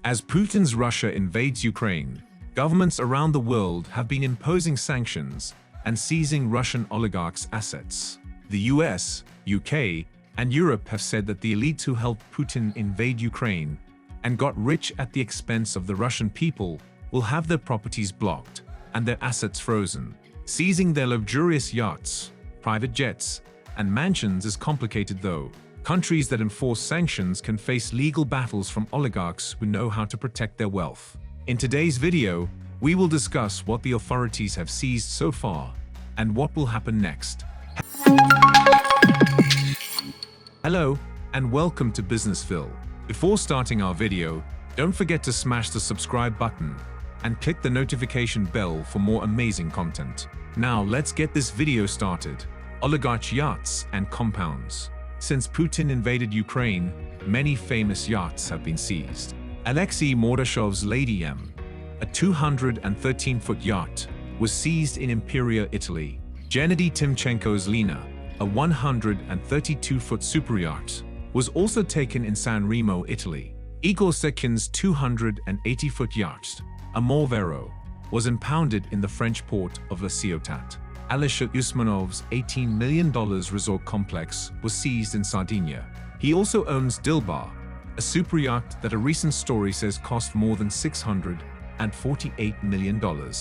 As Putin's Russia invades Ukraine, governments around the world have been imposing sanctions and seizing Russian oligarchs' assets. The US, UK, and Europe have said that the elites who helped Putin invade Ukraine and got rich at the expense of the Russian people will have their properties blocked and their assets frozen. Seizing their luxurious yachts, private jets, and mansions is complicated though. Countries that enforce sanctions can face legal battles from oligarchs who know how to protect their wealth. In today's video, we will discuss what the authorities have seized so far and what will happen next. Hello, and welcome to Businessville. Before starting our video, don't forget to smash the subscribe button and click the notification bell for more amazing content. Now let's get this video started. Oligarch yachts and compounds. Since Putin invaded Ukraine, many famous yachts have been seized. Alexei Mordashov's Lady M, a 213-foot yacht, was seized in Imperia, Italy. Gennady Timchenko's Lena, a 132-foot superyacht, was also taken in San Remo, Italy. Igor Sekhin's 280-foot yacht, Amor Vero, was impounded in the French port of La Ciotat. Alisher Usmanov's $18 million resort complex was seized in Sardinia. He also owns Dilbar, a superyacht that a recent story says cost more than $648 million.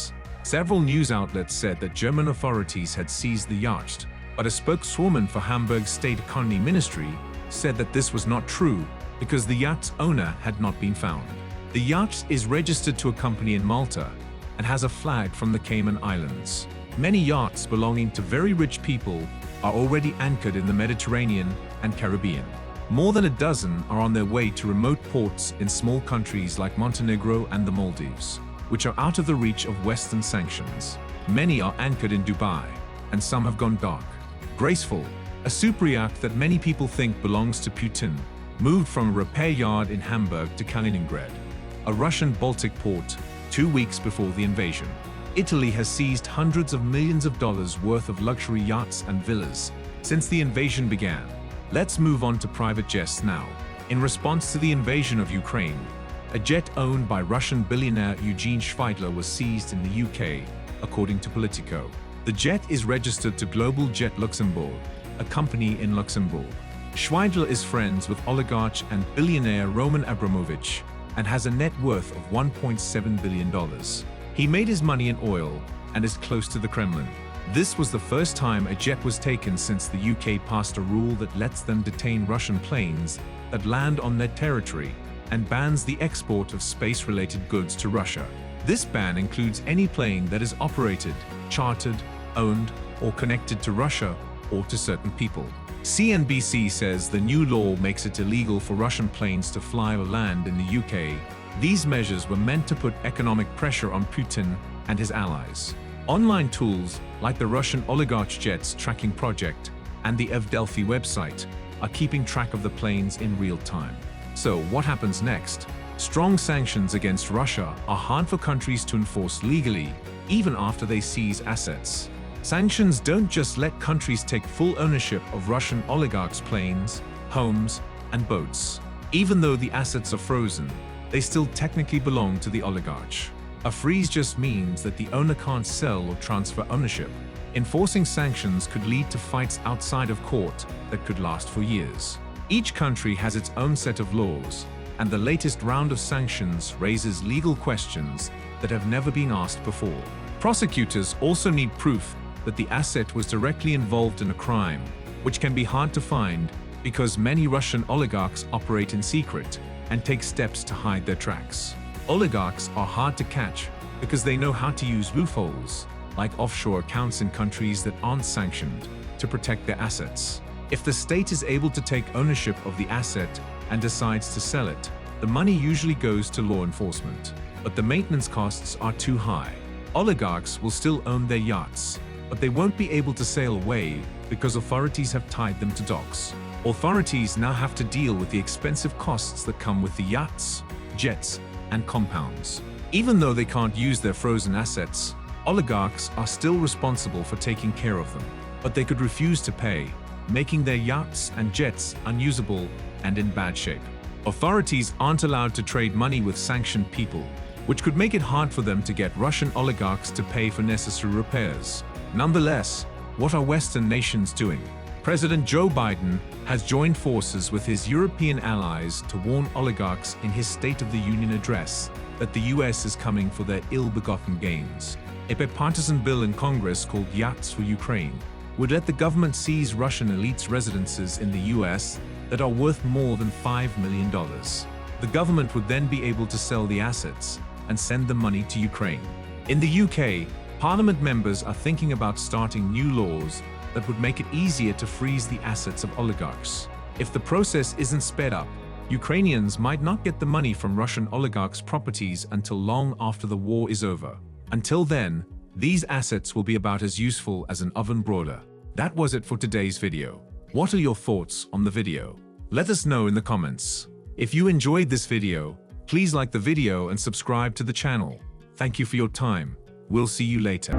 Several news outlets said that German authorities had seized the yacht, but a spokeswoman for Hamburg's State Economy Ministry said that this was not true because the yacht's owner had not been found. The yacht is registered to a company in Malta and has a flag from the Cayman Islands. Many yachts belonging to very rich people are already anchored in the Mediterranean and Caribbean. More than a dozen are on their way to remote ports in small countries like Montenegro and the Maldives, which are out of the reach of Western sanctions. Many are anchored in Dubai, and some have gone dark. Graceful, a superyacht that many people think belongs to Putin, moved from a repair yard in Hamburg to Kaliningrad, a Russian Baltic port, 2 weeks before the invasion. Italy has seized hundreds of millions of dollars worth of luxury yachts and villas since the invasion began. Let's move on to private jets now. In response to the invasion of Ukraine, a jet owned by Russian billionaire Eugene Schweidler was seized in the UK, according to Politico. The jet is registered to Global Jet Luxembourg, a company in Luxembourg. Schweidler is friends with oligarch and billionaire Roman Abramovich and has a net worth of $1.7 billion. He made his money in oil and is close to the Kremlin. This was the first time a jet was taken since the UK passed a rule that lets them detain Russian planes that land on their territory and bans the export of space-related goods to Russia. This ban includes any plane that is operated, chartered, owned, or connected to Russia or to certain people. CNBC says the new law makes it illegal for Russian planes to fly or land in the UK. These measures were meant to put economic pressure on Putin and his allies. Online tools like the Russian Oligarch Jets Tracking Project and the Evdelphi website are keeping track of the planes in real time. So what happens next? Strong sanctions against Russia are hard for countries to enforce legally, even after they seize assets. Sanctions don't just let countries take full ownership of Russian oligarchs' planes, homes, and boats. Even though the assets are frozen, they still technically belong to the oligarch. A freeze just means that the owner can't sell or transfer ownership. Enforcing sanctions could lead to fights outside of court that could last for years. Each country has its own set of laws, and the latest round of sanctions raises legal questions that have never been asked before. Prosecutors also need proof that the asset was directly involved in a crime, which can be hard to find because many Russian oligarchs operate in secret and take steps to hide their tracks. Oligarchs are hard to catch because they know how to use loopholes, like offshore accounts in countries that aren't sanctioned, to protect their assets. If the state is able to take ownership of the asset and decides to sell it, the money usually goes to law enforcement. But the maintenance costs are too high. Oligarchs will still own their yachts, but they won't be able to sail away because authorities have tied them to docks. Authorities now have to deal with the expensive costs that come with the yachts, jets, and compounds. Even though they can't use their frozen assets, oligarchs are still responsible for taking care of them. But they could refuse to pay, making their yachts and jets unusable and in bad shape. Authorities aren't allowed to trade money with sanctioned people, which could make it hard for them to get Russian oligarchs to pay for necessary repairs. Nonetheless, what are Western nations doing? President Joe Biden has joined forces with his European allies to warn oligarchs in his State of the Union address that the US is coming for their ill-begotten gains. A bipartisan bill in Congress called Yachts for Ukraine would let the government seize Russian elites' residences in the US that are worth more than $5 million. The government would then be able to sell the assets and send the money to Ukraine. In the UK, Parliament members are thinking about starting new laws that would make it easier to freeze the assets of oligarchs. If the process isn't sped up, Ukrainians might not get the money from Russian oligarchs' properties until long after the war is over. Until then, these assets will be about as useful as an oven broiler. That was it for today's video. What are your thoughts on the video? Let us know in the comments. If you enjoyed this video, please like the video and subscribe to the channel. Thank you for your time. We'll see you later.